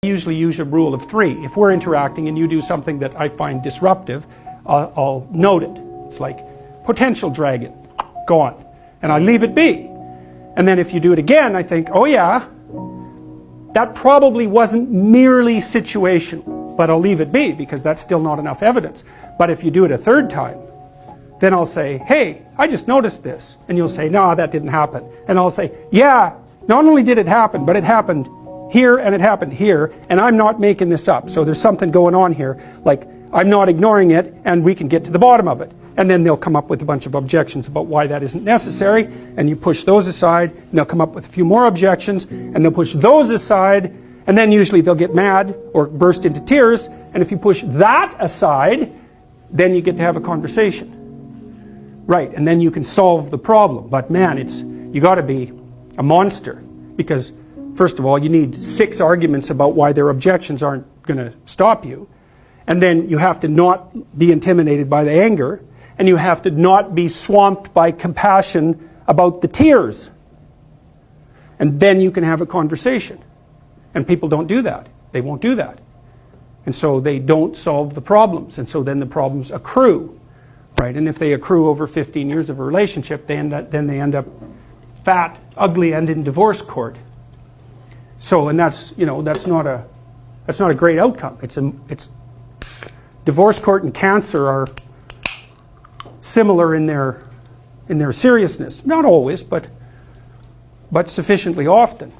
I usually use a rule of 3. If we're interacting and you do something that I find disruptive, I'll note it. It's like potential dragon, gone. And I leave it be. And then if you do it again, I think, oh yeah, that probably wasn't merely situational, but I'll leave it be because that's still not enough evidence. But if you do it a third time, then I'll say, hey, I just noticed this. And you'll say, no, that didn't happen. And I'll say, yeah, not only did it happen, but it happened here and it happened here, and I'm not making this up. So there's something going on here, like I'm not ignoring it, and we can get to the bottom of it. And then they'll come up with a bunch of objections about why that isn't necessary, and you push those aside, and they'll come up with a few more objections, and they'll push those aside, and then usually they'll get mad or burst into tears, and if you push that aside, then you get to have a conversation. Right, and then you can solve the problem. But man, you got to be a monster, because first of all, you need 6 arguments about why their objections aren't going to stop you. And then you have to not be intimidated by the anger, and you have to not be swamped by compassion about the tears. And then you can have a conversation. And people don't do that. They won't do that. And so they don't solve the problems. And so then the problems accrue. Right? And if they accrue over 15 years of a relationship, then they end up fat, ugly, and in divorce court. So, and that's not a great outcome. It's divorce court and cancer are similar in their seriousness. Not always, but sufficiently often.